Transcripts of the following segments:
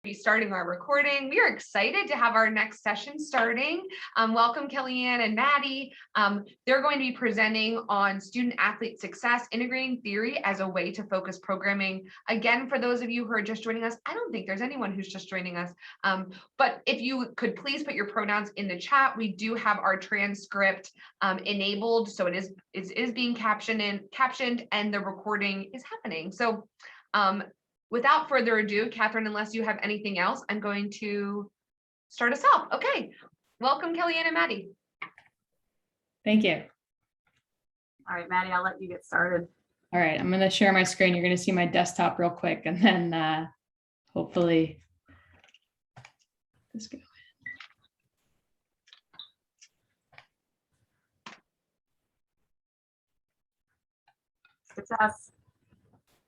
Be starting our recording. We are excited to have our next session starting. Welcome Kellyanne and Maddy. They're going to be presenting on student athlete success, integrating theory as a way to focus programming. Again, for those of you who are just joining us, I don't think there's anyone who's just joining us, but if you could please put your pronouns in the chat. We do have our transcript enabled, so it is being captioned and the recording is happening. So without further ado, Catherine, unless you have anything else, I'm going to start us off. Okay, welcome Kellyanne and Maddy. Thank you. All right, Maddy, I'll let you get started. All right, I'm going to share my screen. You're going to see my desktop real quick, and then hopefully this goes. Success.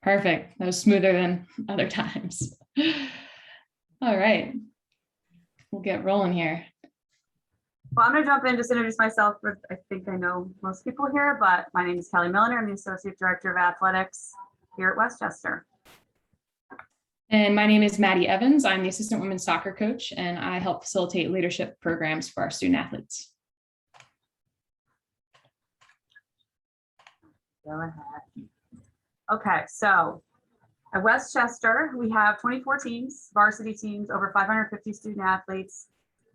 Perfect. That was smoother than other times. All right, we'll get rolling here. Well, I'm going to jump in, just introduce myself. I think I know most people here, but my name is Kelli Milliner. I'm the Associate Director of Athletics here at Westchester. And my name is Maddy Evans. I'm the Assistant Women's Soccer Coach, and I help facilitate leadership programs for our student athletes. Go ahead. Okay, so at Westchester, we have 24 teams, varsity teams, over 550 student athletes,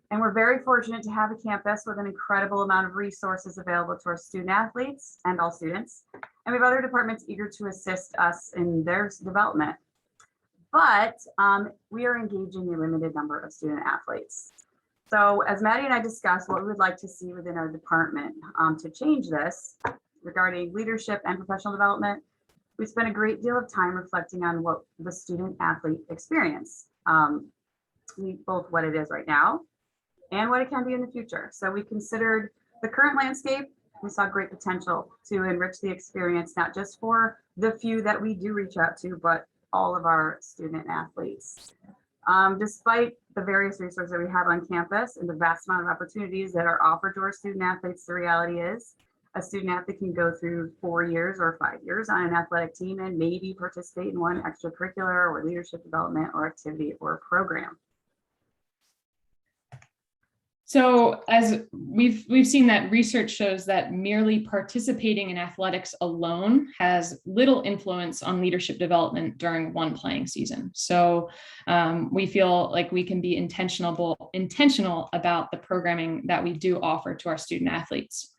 and we're very fortunate to have a campus with an incredible amount of resources available to our student athletes and all students. And we have other departments eager to assist us in their development. But we are engaging a limited number of student athletes. So as Maddy and I discussed, what we would like to see within our department to change this regarding leadership and professional development, we spent a great deal of time reflecting on what the student athlete experience, both what it is right now and what it can be in the future. So we considered the current landscape. We saw great potential to enrich the experience, not just for the few that we do reach out to, but all of our student athletes. Despite the various resources that we have on campus and the vast amount of opportunities that are offered to our student athletes, the reality is a student athlete can go through 4 years or 5 years on an athletic team and maybe participate in one extracurricular or leadership development or activity or program. So as we've seen that research shows that merely participating in athletics alone has little influence on leadership development during one playing season. So we feel like we can be intentional about the programming that we do offer to our student athletes.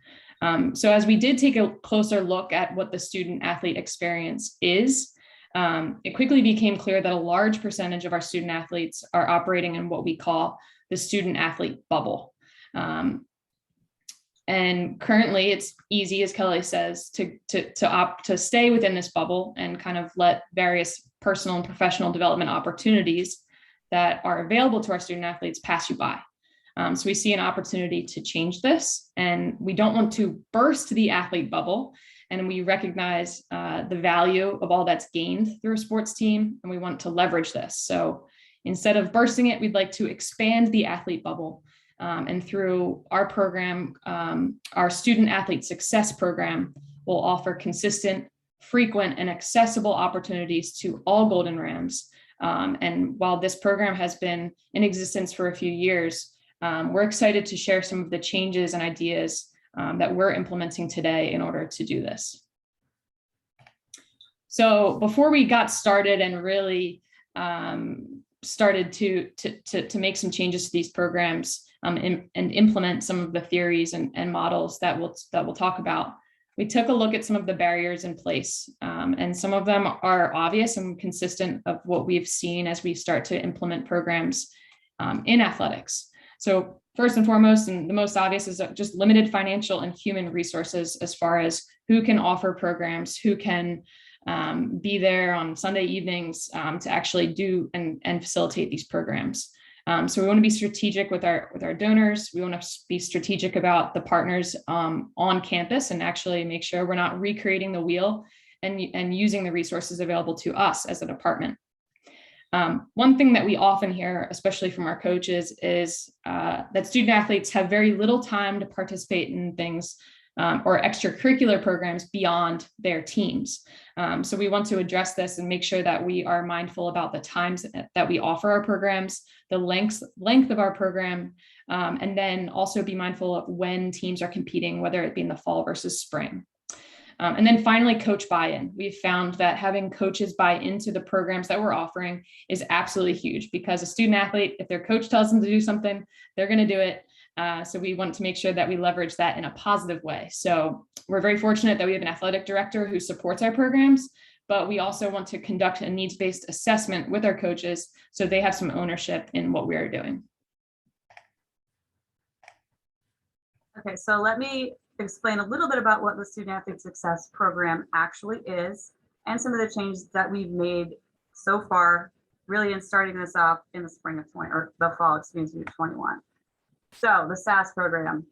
So as we did take a closer look at what the student athlete experience is, it quickly became clear that a large percentage of our student athletes are operating in what we call the student athlete bubble. And currently it's easy, as Kelli says, to opt to stay within this bubble and kind of let various personal and professional development opportunities that are available to our student athletes pass you by. So we see an opportunity to change this, and we don't want to burst the athlete bubble. And we recognize the value of all that's gained through a sports team, and we want to leverage this. So instead of bursting it, we'd like to expand the athlete bubble. And through our program, our student athlete success program will offer consistent, frequent, and accessible opportunities to all Golden Rams. And while this program has been in existence for a few years, we're excited to share some of the changes and ideas that we're implementing today in order to do this. So before we got started and really started to make some changes to these programs and implement some of the theories and models that we'll talk about, we took a look at some of the barriers in place, and some of them are obvious and consistent of what we've seen as we start to implement programs in athletics. So first and foremost, and the most obvious, is just limited financial and human resources as far as who can offer programs, who can be there on Sunday evenings to actually do and facilitate these programs. So we want to be strategic with our donors. We want to be strategic about the partners on campus and actually make sure we're not recreating the wheel and using the resources available to us as a department. One thing that we often hear, especially from our coaches, is that student athletes have very little time to participate in things or extracurricular programs beyond their teams. So we want to address this and make sure that we are mindful about the times that we offer our programs, the length of our program, and then also be mindful of when teams are competing, whether it be in the fall versus spring. And then finally, coach buy-in. We've found that having coaches buy into the programs that we're offering is absolutely huge, because a student athlete, if their coach tells them to do something, they're going to do it. So we want to make sure that we leverage that in a positive way. So we're very fortunate that we have an athletic director who supports our programs, but we also want to conduct a needs-based assessment with our coaches so they have some ownership in what we are doing. Okay, so let me explain a little bit about what the Student Athlete Success Program actually is and some of the changes that we've made so far, really in starting this off in the spring of the fall, excuse me, 21. So the SAS program,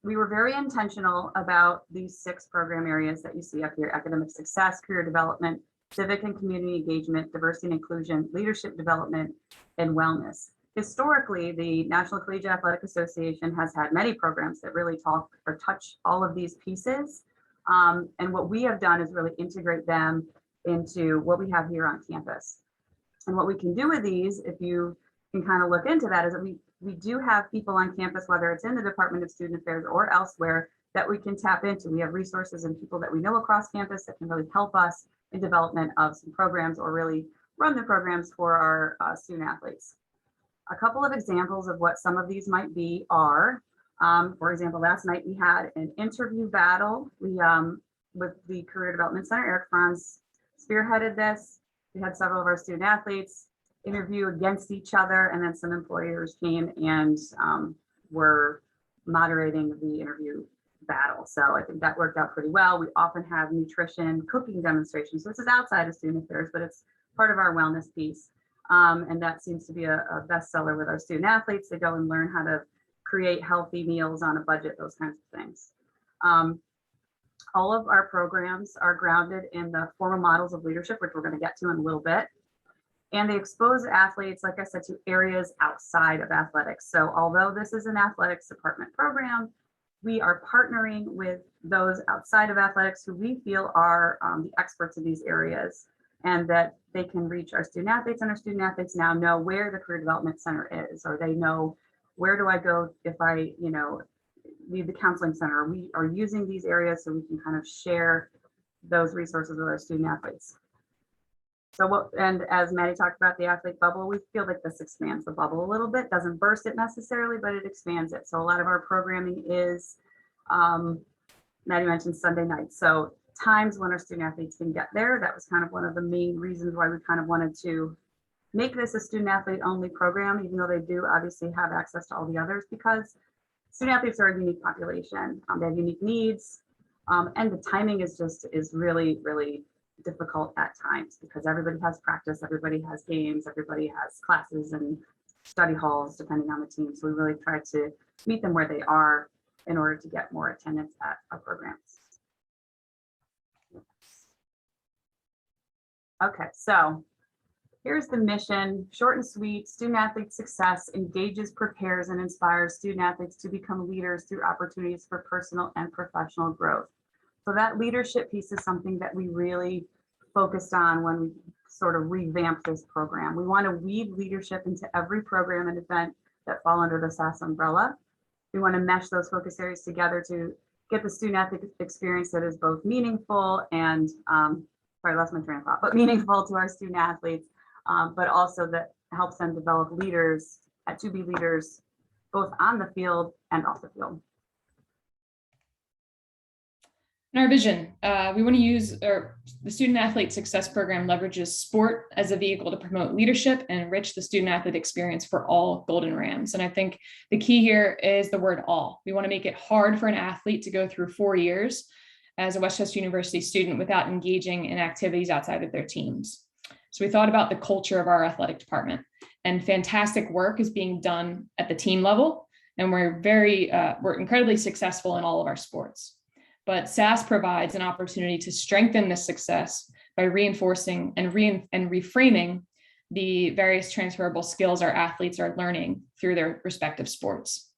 we were very intentional about these 6 program areas that you see up here: academic success, career development, civic and community engagement, diversity and inclusion, leadership development, and wellness. Historically, the National Collegiate Athletic Association has had many programs that really talk or touch all of these pieces. And what we have done is really integrate them into what we have here on campus. And what we can do with these, if you can kind of look into that, is that we do have people on campus, whether it's in the Department of Student Affairs or elsewhere, that we can tap into. We have resources and people that we know across campus that can really help us in development of some programs or really run the programs for our student athletes. A couple of examples of what some of these might be are, for example, last night we had an interview battle. With the Career Development Center, Eric Franz spearheaded this. We had several of our student athletes interview against each other, and then some employers came and were moderating the interview battle. So I think that worked out pretty well. We often have nutrition cooking demonstrations. So this is outside of student affairs, but it's part of our wellness piece. And that seems to be a bestseller with our student athletes. They go and learn how to create healthy meals on a budget, those kinds of things. All of our programs are grounded in the formal models of leadership, which we're going to get to in a little bit. And they expose athletes, like I said, to areas outside of athletics. So although this is an athletics department program, we are partnering with those outside of athletics who we feel are the experts in these areas, and that they can reach our student athletes, and our student athletes now know where the Career Development Center is, or they know, where do I go if I, need the counseling center. We are using these areas so we can kind of share those resources with our student athletes. So and as Maddy talked about the athlete bubble, we feel like this expands the bubble a little bit, doesn't burst it necessarily, but it expands it. So a lot of our programming is, Maddy mentioned Sunday nights. So times when our student athletes can get there. That was kind of one of the main reasons why we kind of wanted to make this a student athlete only program, even though they do obviously have access to all the others, because student athletes are a unique population. They have unique needs, and the timing is really, really difficult at times, because everybody has practice, everybody has games, everybody has classes and study halls, depending on the team. So we really try to meet them where they are in order to get more attendance at our programs. Okay, so here's the mission, short and sweet: student athlete success engages, prepares, and inspires student athletes to become leaders through opportunities for personal and professional growth. So that leadership piece is something that we really focused on when we sort of revamped this program. We want to weave leadership into every program and event that fall under the SAS umbrella. We want to mesh those focus areas together to get the student athlete experience that is both meaningful and, sorry, I lost my train of thought, but meaningful to our student athletes, but also that helps them develop leaders to be leaders both on the field and off the field. In our vision, we want to use the Student Athlete Success Program leverages sport as a vehicle to promote leadership and enrich the student athlete experience for all Golden Rams. And I think the key here is the word all. We want to make it hard for an athlete to go through 4 years as a West Chester University student without engaging in activities outside of their teams. So we thought about the culture of our athletic department, and fantastic work is being done at the team level. And we're incredibly successful in all of our sports. But SAS provides an opportunity to strengthen this success by reinforcing and reframing the various transferable skills our athletes are learning through their respective sports.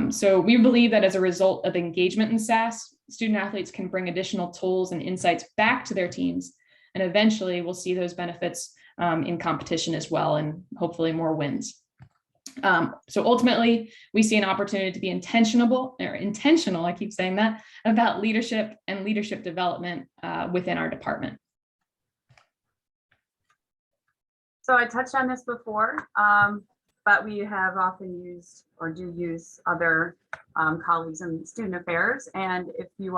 So we believe that as a result of engagement in SAS, student athletes can bring additional tools and insights back to their teams, and eventually we'll see those benefits in competition as well, and hopefully more wins. So ultimately, we see an opportunity to be intentional, I keep saying that, about leadership and leadership development within our department. So I touched on this before, but we have often used or do use other colleagues in student affairs. And if you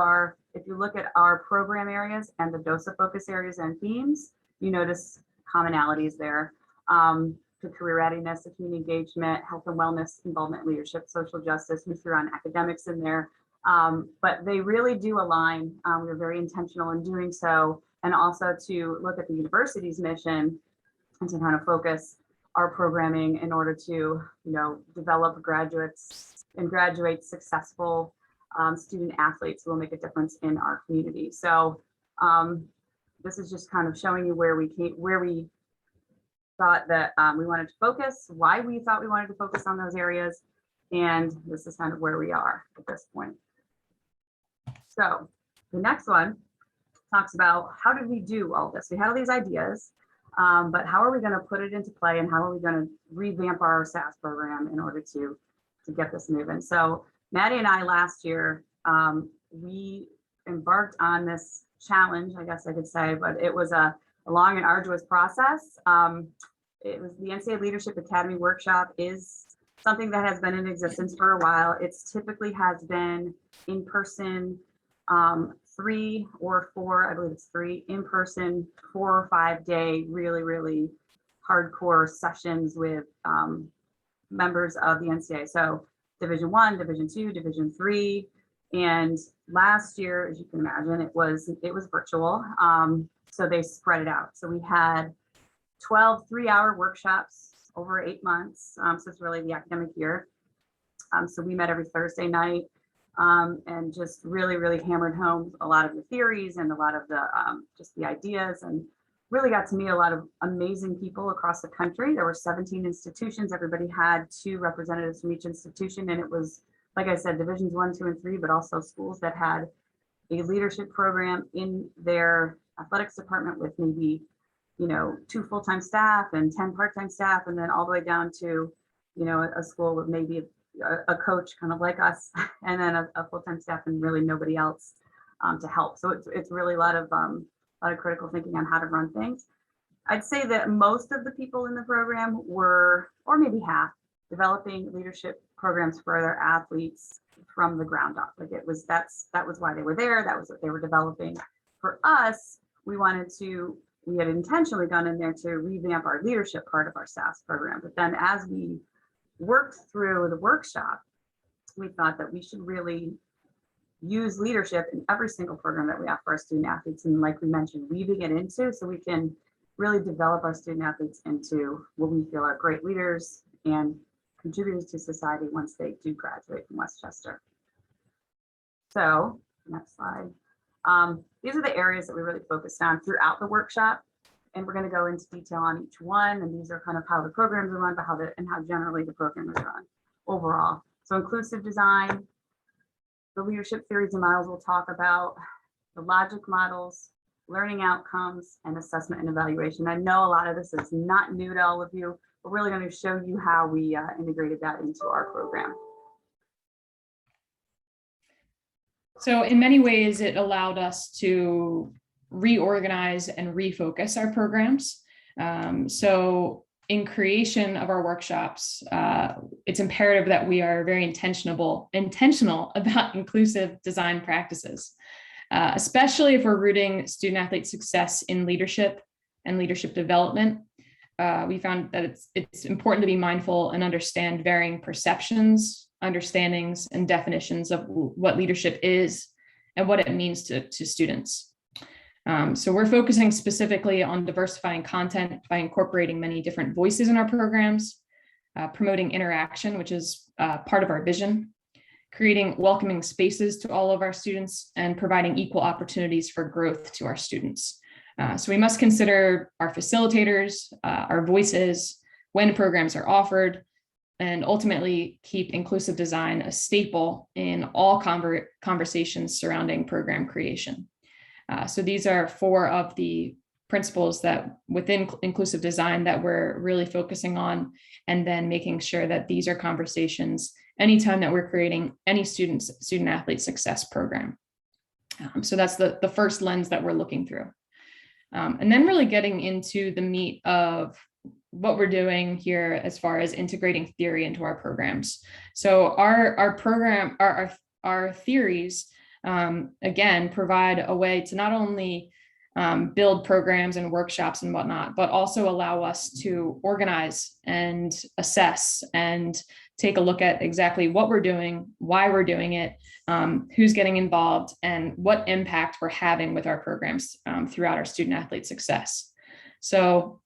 look at our program areas and the DOSA focus areas and themes, you notice commonalities there. To career readiness, to community engagement, health and wellness, involvement, leadership, social justice. We threw on academics in there, but they really do align. We're very intentional in doing so, and also to look at the university's mission and to kind of focus our programming in order to, develop graduates and graduate successful student athletes who will make a difference in our community. So this is just kind of showing you where we thought that we wanted to focus, why we thought we wanted to focus on those areas, and this is kind of where we are at this point. So the next one talks about how did we do all this? We had all these ideas, but how are we going to put it into play, and how are we going to revamp our SAS program in order to get this moving? So Maddy and I last year, we embarked on this challenge, I guess I could say, but it was a long and arduous process. It was the NCAA Leadership Academy workshop is something that has been in existence for a while. It's typically has been in person, 3 or 4, I believe it's 3 in person, 4 or 5 day, really, really hardcore sessions with members of the NCAA. So Division 1, Division 2, Division 3. And last year, as you can imagine, it was virtual. So they spread it out. So we had 12 3-hour workshops over 8 months. So it's really the academic year. So we met every Thursday night and just really, really hammered home a lot of the theories and a lot of the just the ideas, and really got to meet a lot of amazing people across the country. There were 17 institutions. Everybody had 2 representatives from each institution. And it was, like I said, divisions 1, 2, and 3, but also schools that had a leadership program in their athletics department with maybe 2 full-time staff and 10 part-time staff, and then all the way down to a school with maybe a coach kind of like us, and then a full-time staff and really nobody else to help. So it's really a lot of critical thinking on how to run things. I'd say that most of the people in the program were, or maybe half, developing leadership programs for their athletes from the ground up. Like that was why they were there. That was what they were developing. For us, we had intentionally gone in there to revamp our leadership part of our SAS program. But then as we worked through the workshop, we thought that we should really use leadership in every single program that we have for our student athletes. And like we mentioned, weaving it into so we can really develop our student athletes into what we feel are great leaders and contributors to society once they do graduate from Westchester. So next slide. These are the areas that we really focused on throughout the workshop, and we're going to go into detail on each one. And these are kind of how the programs are run, but how generally the program is run overall. So inclusive design, the leadership theories and models we'll talk about, the logic models, learning outcomes, and assessment and evaluation. I know a lot of this is not new to all of you. We're really going to show you how we integrated that into our program. So in many ways, it allowed us to reorganize and refocus our programs. So in creation of our workshops, it's imperative that we are very intentional about inclusive design practices, especially if we're rooting student athlete success in leadership and leadership development. We found that it's important to be mindful and understand varying perceptions, understandings, and definitions of what leadership is and what it means to students. So we're focusing specifically on diversifying content by incorporating many different voices in our programs, promoting interaction, which is part of our vision, creating welcoming spaces to all of our students, and providing equal opportunities for growth to our students. So we must consider our facilitators, our voices, when programs are offered, and ultimately keep inclusive design a staple in all conversations surrounding program creation. So these are 4 of the principles that within inclusive design that we're really focusing on, and then making sure that these are conversations anytime that we're creating any student athlete success program. So that's the first lens that we're looking through. And then really getting into the meat of what we're doing here as far as integrating theory into our programs. So our theories, again, provide a way to not only build programs and workshops and whatnot, but also allow us to organize and assess and take a look at exactly what we're doing, why we're doing it, who's getting involved, and what impact we're having with our programs throughout our student athlete success. So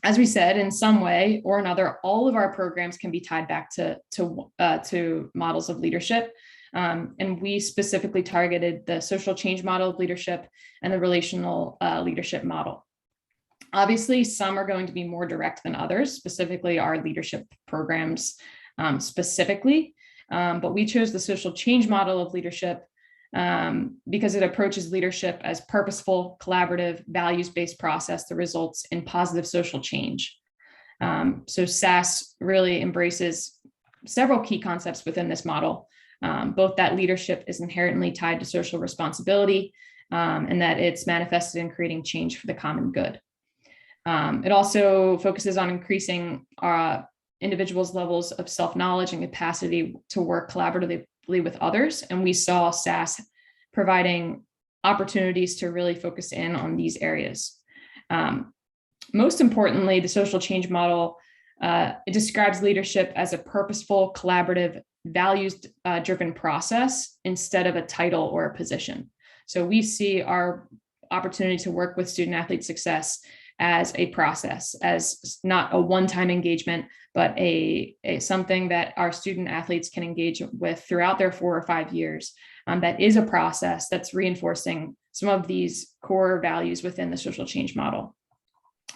as we said, in some way or another, all of our programs can be tied back to models of leadership. And we specifically targeted the social change model of leadership and the relational leadership model. Obviously, some are going to be more direct than others, specifically our leadership programs specifically. But we chose the social change model of leadership because it approaches leadership as purposeful, collaborative, values-based process that results in positive social change. So SAS really embraces several key concepts within this model, both that leadership is inherently tied to social responsibility and that it's manifested in creating change for the common good. It also focuses on increasing individuals' levels of self-knowledge and capacity to work collaboratively with others. And we saw SAS providing opportunities to really focus in on these areas. Most importantly, the social change model, it describes leadership as a purposeful, collaborative, values-driven process instead of a title or a position. So we see our opportunity to work with student athlete success as a process, as not a one-time engagement, but a something that our student athletes can engage with throughout their 4 or 5 years. That is a process that's reinforcing some of these core values within the social change model.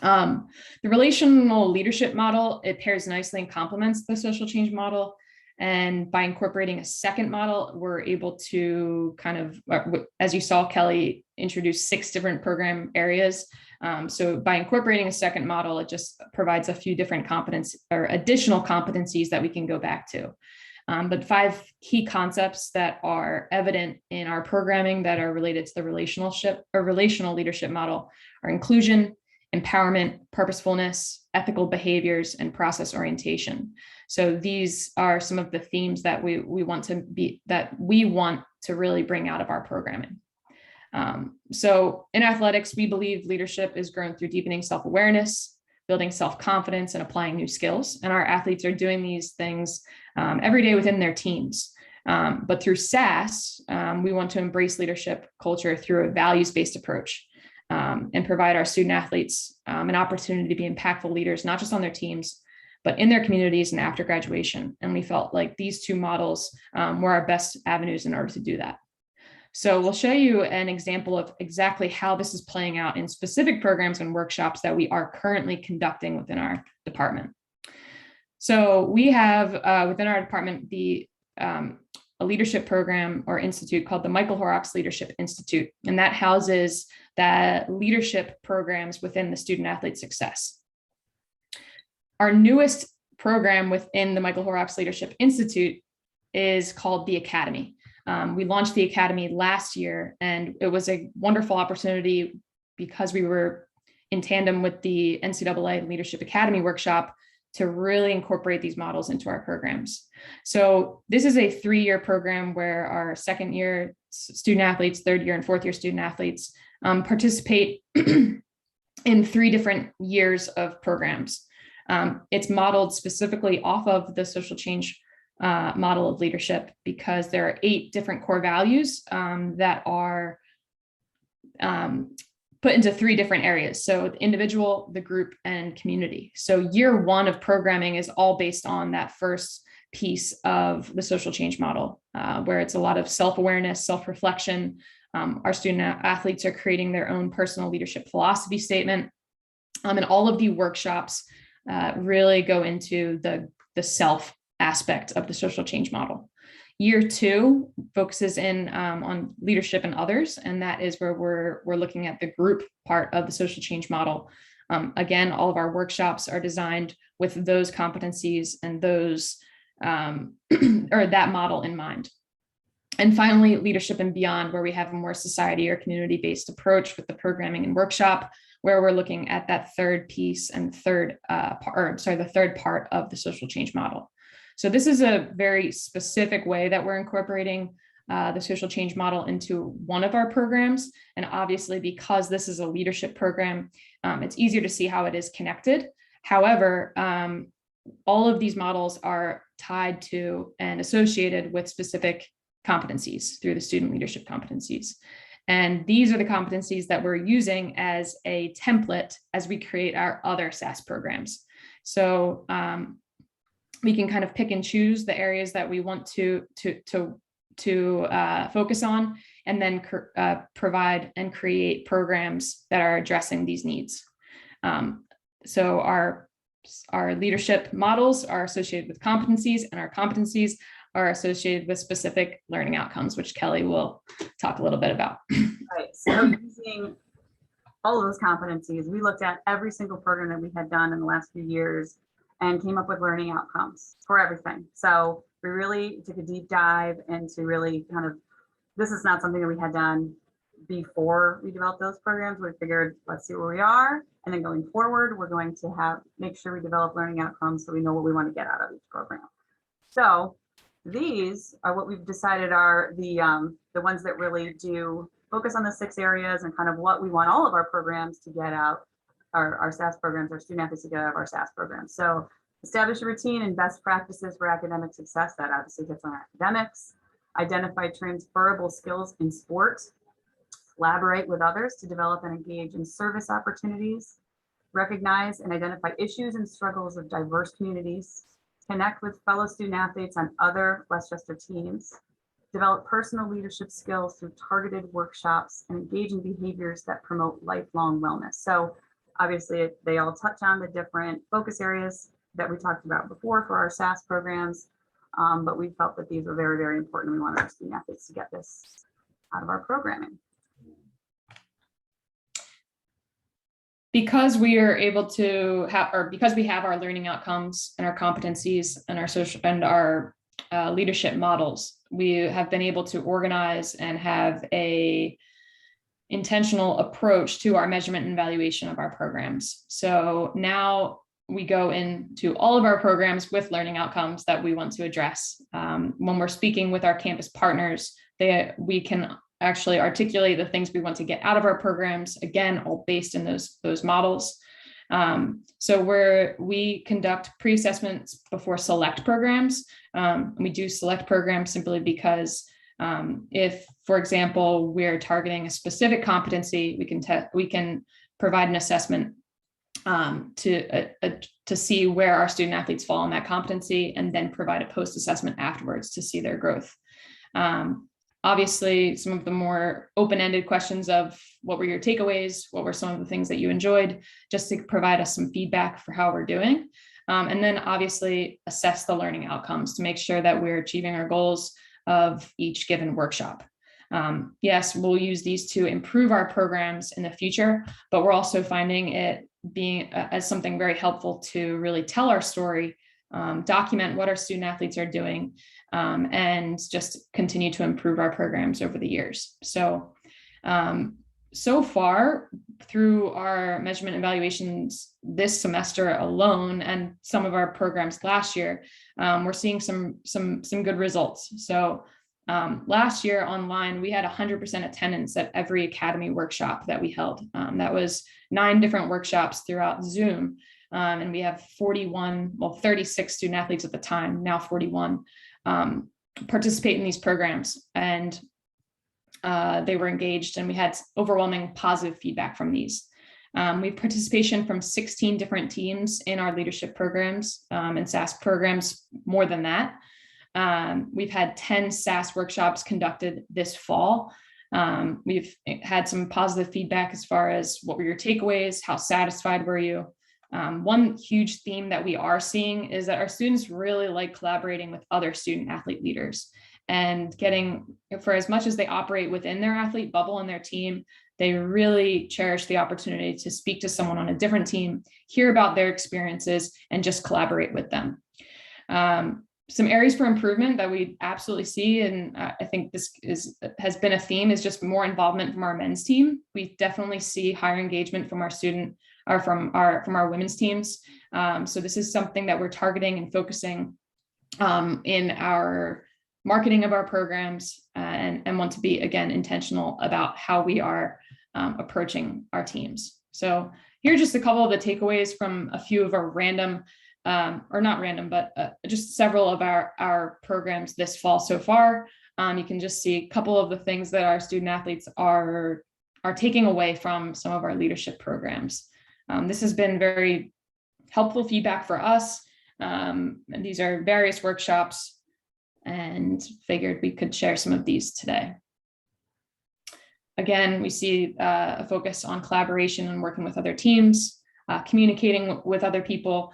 The relational leadership model, it pairs nicely and complements the social change model. And by incorporating a second model, we're able to kind of, as you saw, Kelli introduce 6 different program areas. So by incorporating a second model, it just provides a few different additional competencies that we can go back to. But 5 key concepts that are evident in our programming that are related to the relational leadership model are inclusion, empowerment, purposefulness, ethical behaviors, and process orientation. So these are some of the themes that we want to really bring out of our programming. So in athletics, we believe leadership is grown through deepening self-awareness, building self-confidence, and applying new skills. And our athletes are doing these things every day within their teams. But through SAS, we want to embrace leadership culture through a values-based approach and provide our student athletes an opportunity to be impactful leaders, not just on their teams, but in their communities and after graduation. And we felt like these 2 models were our best avenues in order to do that. So we'll show you an example of exactly how this is playing out in specific programs and workshops that we are currently conducting within our department. So we have within our department a leadership program or institute called the Michael Horrocks Leadership Institute, and that houses the leadership programs within the student athlete success. Our newest program within the Michael Horrocks Leadership Institute is called the Academy. We launched the Academy last year, and it was a wonderful opportunity because we were in tandem with the NCAA Leadership Academy workshop to really incorporate these models into our programs. So this is a 3-year program where our 2nd year student athletes, 3rd year and 4th year student athletes participate in 3 different years of programs. It's modeled specifically off of the social change model of leadership because there are 8 different core values that are put into 3 different areas. So the individual, the group, and community. So year 1 of programming is all based on that first piece of the social change model, where it's a lot of self-awareness, self-reflection. Our student athletes are creating their own personal leadership philosophy statement. And all of the workshops really go into the the self aspect of the social change model. Year 2 focuses in on leadership and others, and that is where we're looking at the group part of the social change model. Again, all of our workshops are designed with those competencies and those or that model in mind. And finally, leadership and beyond, where we have a more society or community-based approach with the programming and workshop, where we're looking at that third piece and the third part of the social change model. So this is a very specific way that we're incorporating the social change model into one of our programs. And obviously, because this is a leadership program, it's easier to see how it is connected. However, all of these models are tied to and associated with specific competencies through the student leadership competencies. And these are the competencies that we're using as a template as we create our other SAS programs. So we can kind of pick and choose the areas that we want to focus on, and then provide and create programs that are addressing these needs. So our leadership models are associated with competencies, and our competencies are associated with specific learning outcomes, which Kelli will talk a little bit about. Right. So using all of those competencies, we looked at every single program that we had done in the last few years and came up with learning outcomes for everything. So we really took a deep dive into really kind of, this is not something that we had done before we developed those programs. We figured, let's see where we are. And then going forward, we're going to make sure we develop learning outcomes so we know what we want to get out of each program. So these are what we've decided are the ones that really do focus on the 6 areas and kind of what we want all of our programs to get out, our SAS programs, our student athletes to get out of our SAS programs. So establish a routine and best practices for academic success. That obviously gets on academics. Identify transferable skills in sport. Collaborate with others to develop and engage in service opportunities. Recognize and identify issues and struggles of diverse communities. Connect with fellow student athletes on other Westchester teams. Develop personal leadership skills through targeted workshops and engage in behaviors that promote lifelong wellness. So obviously they all touch on the different focus areas that we talked about before for our SAS programs, but we felt that these were very, very important. We wanted our student athletes to get this out of our programming. Because we are able to have, or because we have our learning outcomes and our competencies and our social and our leadership models, we have been able to organize and have a intentional approach to our measurement and evaluation of our programs. So now we go into all of our programs with learning outcomes that we want to address. When we're speaking with our campus partners, we can actually articulate the things we want to get out of our programs, again, all based in those models. So we conduct pre-assessments before select programs. We do select programs simply because if, for example, we're targeting a specific competency, we can provide an assessment to see where our student athletes fall in that competency, and then provide a post-assessment afterwards to see their growth. Obviously, some of the more open-ended questions of what were your takeaways, what were some of the things that you enjoyed, just to provide us some feedback for how we're doing. And then obviously assess the learning outcomes to make sure that we're achieving our goals of each given workshop. Yes, we'll use these to improve our programs in the future, but we're also finding it being as something very helpful to really tell our story, document what our student athletes are doing, and just continue to improve our programs over the years. So, so far through our measurement evaluations this semester alone, and some of our programs last year, we're seeing some good results. So last year online, we had 100% attendance at every academy workshop that we held. That was 9 different workshops throughout Zoom. And we have 36 student athletes at the time, now 41, participate in these programs. And they were engaged, and we had overwhelming positive feedback from these. We have participation from 16 different teams in our leadership programs, and SAS programs, more than that. We've had 10 SAS workshops conducted this fall. We've had some positive feedback as far as what were your takeaways, how satisfied were you? One huge theme that we are seeing is that our students really like collaborating with other student athlete leaders and getting, for as much as they operate within their athlete bubble and their team, they really cherish the opportunity to speak to someone on a different team, hear about their experiences, and just collaborate with them. Some areas for improvement that we absolutely see, and I think this has been a theme, is just more involvement from our men's team. We definitely see higher engagement from our student or from our women's teams. So this is something that we're targeting and focusing in our marketing of our programs, and want to be, again, intentional about how we are approaching our teams. So here are just a couple of the takeaways from a few of our random, or not random, but just several of our programs this fall so far. You can just see a couple of the things that our student athletes are taking away from some of our leadership programs. This has been very helpful feedback for us. And these are various workshops, and figured we could share some of these today. Again, we see a focus on collaboration and working with other teams, communicating with other people,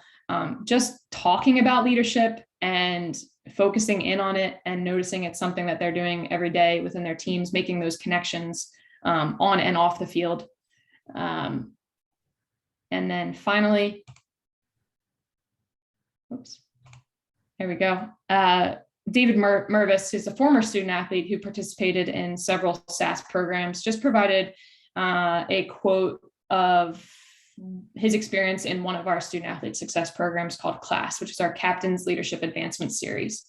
just talking about leadership and focusing in on it and noticing it's something that they're doing every day within their teams, making those connections on and off the field. And then finally, oops, there we go. David Mervis, who's a former student athlete who participated in several SAS programs, just provided a quote of his experience in one of our student athlete success programs called CLASS, which is our Captain's Leadership Advancement Series.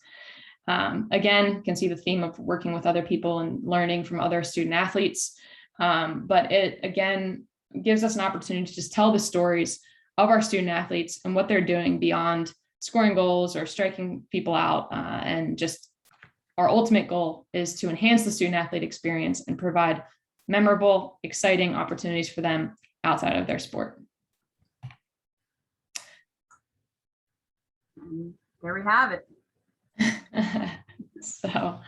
Again, you can see the theme of working with other people and learning from other student athletes. But it, again, gives us an opportunity to just tell the stories of our student athletes and what they're doing beyond scoring goals or striking people out. And just our ultimate goal is to enhance the student athlete experience and provide memorable, exciting opportunities for them outside of their sport. There we have it. So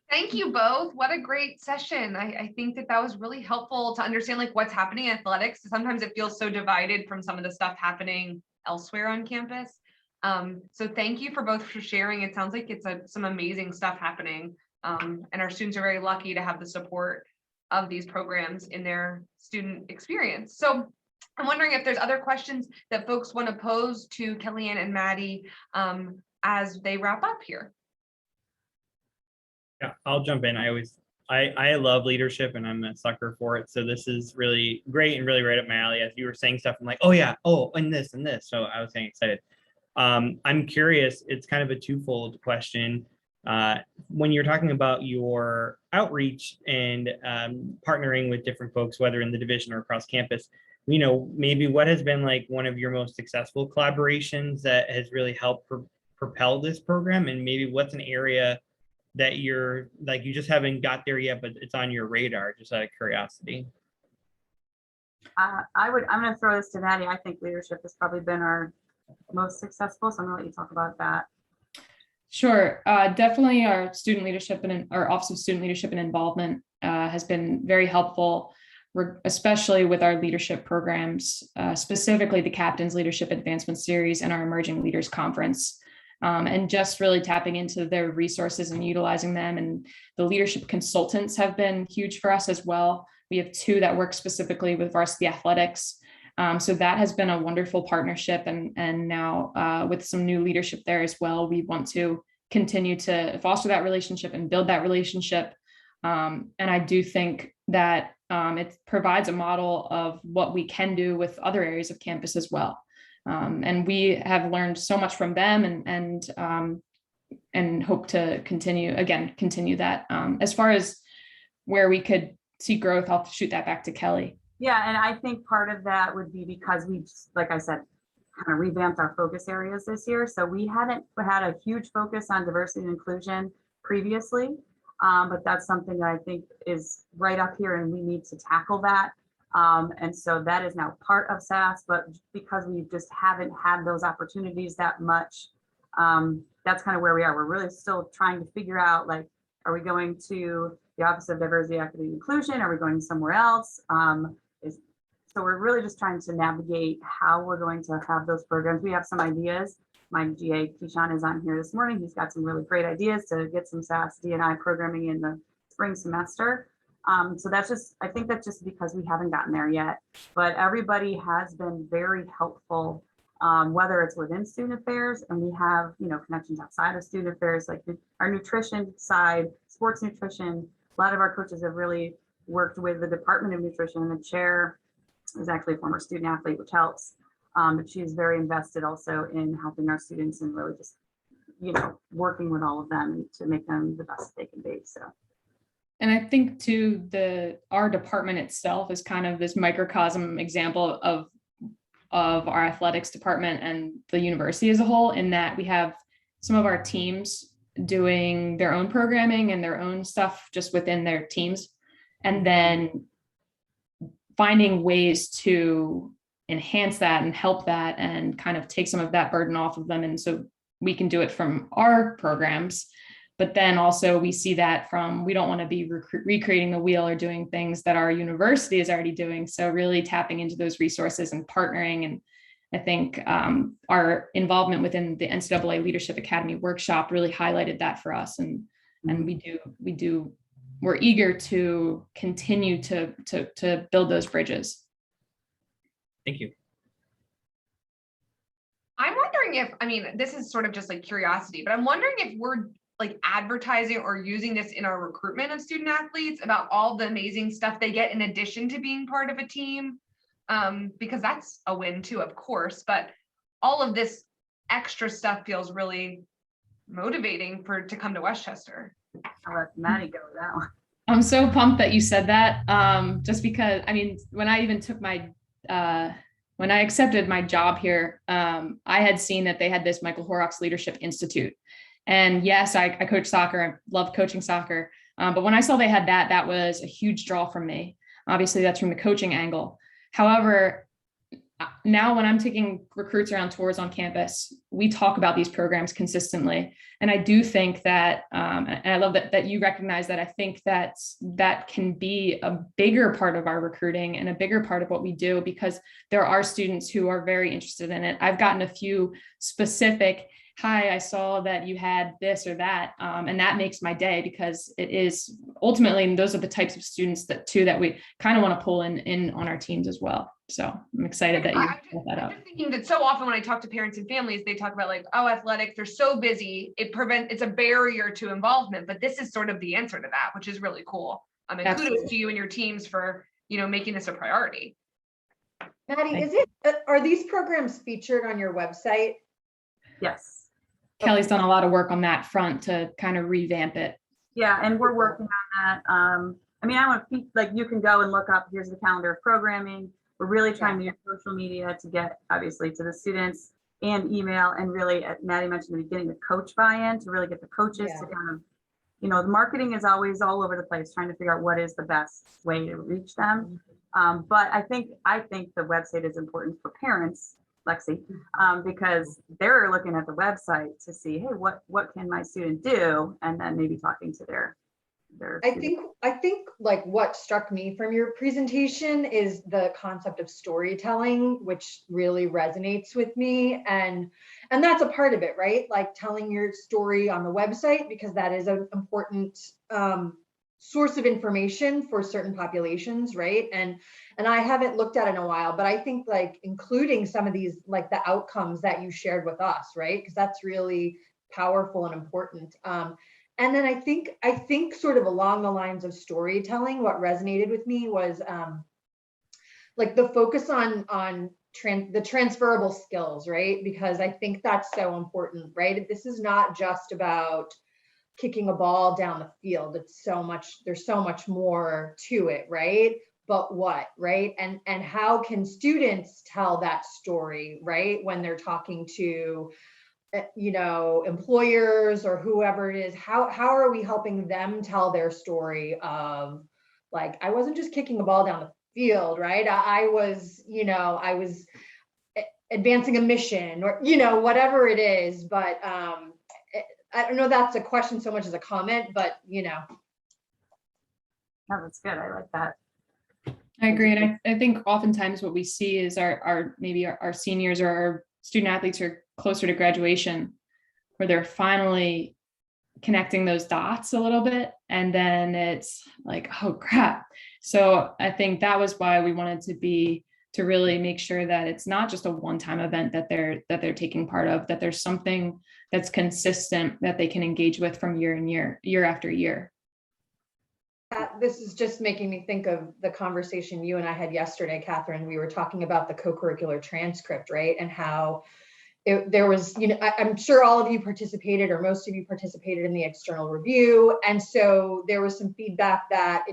thank you both. What a great session. I think that was really helpful to understand like what's happening in athletics. Sometimes it feels so divided from some of the stuff happening elsewhere on campus. So thank you for both for sharing. It sounds like it's some amazing stuff happening. And our students are very lucky to have the support of these programs in their student experience. So I'm wondering if there's other questions that folks want to pose to Kellyanne and Maddy as they wrap up here. Yeah, I'll jump in. I love leadership and I'm a sucker for it. So this is really great and really right up my alley. As you were saying stuff, I'm like, oh yeah, oh, and this and this. So I was getting excited. I'm curious, it's kind of a twofold question. When you're talking about your outreach and partnering with different folks, whether in the division or across campus, you know, maybe what has been like one of your most successful collaborations that has really helped propel this program, and maybe what's an area that you're like, you just haven't got there yet, but it's on your radar, just out of curiosity? I'm going to throw this to Maddy. I think leadership has probably been our most successful. So I'm going to let you talk about that. Sure. Definitely our student leadership and our Office of Student Leadership and Involvement has been very helpful, especially with our leadership programs, specifically the Captain's Leadership Advancement Series and our Emerging Leaders Conference. And just really tapping into their resources and utilizing them. And the leadership consultants have been huge for us as well. We have 2 that work specifically with varsity athletics. So that has been a wonderful partnership. And now with some new leadership there as well, we want to continue to foster that relationship and build that relationship. And I do think that it provides a model of what we can do with other areas of campus as well. And we have learned so much from them and hope to continue that. As far as where we could see growth, I'll shoot that back to Kelly. Yeah, and I think part of that would be because we, like I said, kind of revamped our focus areas this year. So we hadn't had a huge focus on diversity and inclusion previously, but that's something that I think is right up here and we need to tackle that. And so that is now part of SAS, but because we just haven't had those opportunities that much, that's kind of where we are. We're really still trying to figure out, like, are we going to the Office of Diversity, Equity, and Inclusion? Are we going somewhere else? So we're really just trying to navigate how we're going to have those programs. We have some ideas. My GA Keyshawn is on here this morning. He's got some really great ideas to get some SAS D&I programming in the spring semester. So that's just, I think that's just because we haven't gotten there yet, but everybody has been very helpful, whether it's within student affairs, and we have, connections outside of student affairs, like our nutrition side, sports nutrition. A lot of our coaches have really worked with the Department of Nutrition. The chair is actually a former student athlete, which helps. But she's very invested also in helping our students and really just, working with all of them to make them the best they can be. So. And I think too, our department itself is kind of this microcosm example of our athletics department and the university as a whole, in that we have some of our teams doing their own programming and their own stuff just within their teams, and then finding ways to enhance that and help that and kind of take some of that burden off of them. And so we can do it from our programs, but then also we see that from, we don't want to be recreating the wheel or doing things that our university is already doing. So really tapping into those resources and partnering. And I think our involvement within the NCAA Leadership Academy workshop really highlighted that for us. And we're eager to continue to build those bridges. Thank you. I'm wondering if, this is sort of just like curiosity, but I'm wondering if we're like advertising or using this in our recruitment of student athletes about all the amazing stuff they get in addition to being part of a team, because that's a win too, of course, but all of this extra stuff feels really motivating to come to Westchester. I'll let Maddy go with that one. I'm so pumped that you said that, just because, when I even took when I accepted my job here, I had seen that they had this Michael Horrocks Leadership Institute. And yes, I coach soccer. I love coaching soccer. But when I saw they had that was a huge draw for me. Obviously, that's from the coaching angle. However, now when I'm taking recruits around tours on campus, we talk about these programs consistently. And I do think that, and I love that you recognize that. I think that can be a bigger part of our recruiting and a bigger part of what we do, because there are students who are very interested in it. I've gotten a few specific, hi, I saw that you had this or that. And that makes my day, because it is ultimately, and those are the types of students that we kind of want to pull in on our teams as well. So I'm excited that you brought that up. I'm just thinking that so often when I talk to parents and families, they talk about like, oh, athletics, they're so busy, it's a barrier to involvement, but this is sort of the answer to that, which is really cool. And kudos to you and your teams for, making this a priority. Maddy, are these programs featured on your website? Yes. Kelly's done a lot of work on that front to kind of revamp it. Yeah, and we're working on that. I want to, like, you can go and look up, here's the calendar of programming. We're really trying to use social media to get, obviously, to the students, and email, and really, Maddy mentioned in the beginning, the coach buy-in, to really get the coaches to kind of, the marketing is always all over the place, trying to figure out what is the best way to reach them. But I think the website is important for parents, Lexi, because they're looking at the website to see, hey, what can my student do, and then maybe talking to their I think like what struck me from your presentation is the concept of storytelling, which really resonates with me, and that's a part of it, right? Like telling your story on the website, because that is an important source of information for certain populations, right? And I haven't looked at it in a while, but I think like including some of these, like the outcomes that you shared with us, right? Because that's really powerful and important. And then I think sort of along the lines of storytelling, what resonated with me was like the focus on the transferable skills, right? Because I think that's so important, right? This is not just about kicking a ball down the field. There's so much more to it, right? But what, right? And how can students tell that story, right? When they're talking to employers or whoever it is, how are we helping them tell their story of, like, I wasn't just kicking a ball down the field, right? I was advancing a mission, or whatever it is. But I don't know, that's a question so much as a comment, but No, that's good. I like that. I agree. And I think oftentimes what we see is maybe our seniors or our student athletes are closer to graduation, where they're finally connecting those dots a little bit. And then it's like, oh crap. So I think that was why we wanted to really make sure that it's not just a one-time event that they're taking part of, that there's something that's consistent that they can engage with from year after year. This is just making me think of the conversation you and I had yesterday, Catherine. We were talking about the co-curricular transcript, right? And how there was, I'm sure all of you participated, or most of you participated in the external review. And so there was some feedback that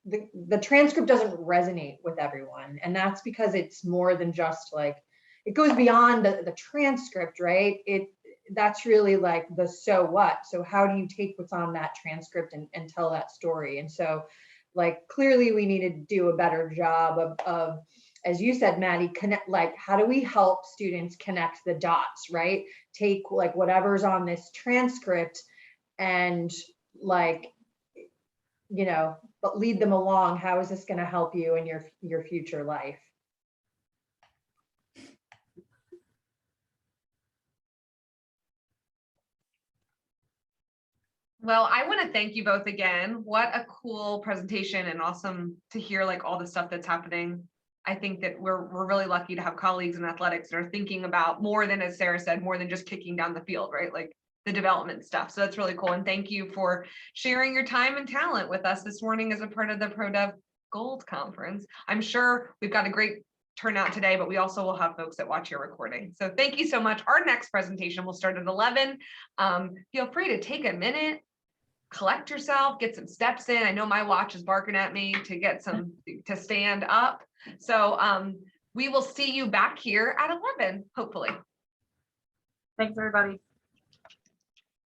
the transcript doesn't resonate with everyone. And that's because it's more than just like, it goes beyond the transcript, right? That's really like the so what. So how do you take what's on that transcript and tell that story? And so like, clearly we need to do a better job of, as you said, Maddy, connect, like, how do we help students connect the dots, right? Take like whatever's on this transcript and like, but lead them along. How is this going to help you in your future life? Well, I want to thank you both again. What a cool presentation, and awesome to hear like all the stuff that's happening. I think that we're really lucky to have colleagues in athletics that are thinking about more than, as Sarah said, more than just kicking down the field, right? Like the development stuff. So that's really cool. And thank you for sharing your time and talent with us this morning as a part of the ProDev Gold Conference. I'm sure we've got a great turnout today, but we also will have folks that watch your recording. So thank you so much. Our next presentation will start at 11. Feel free to take a minute, collect yourself, get some steps in. I know my watch is barking at me to stand up. So we will see you back here at 11, hopefully. Thanks, everybody.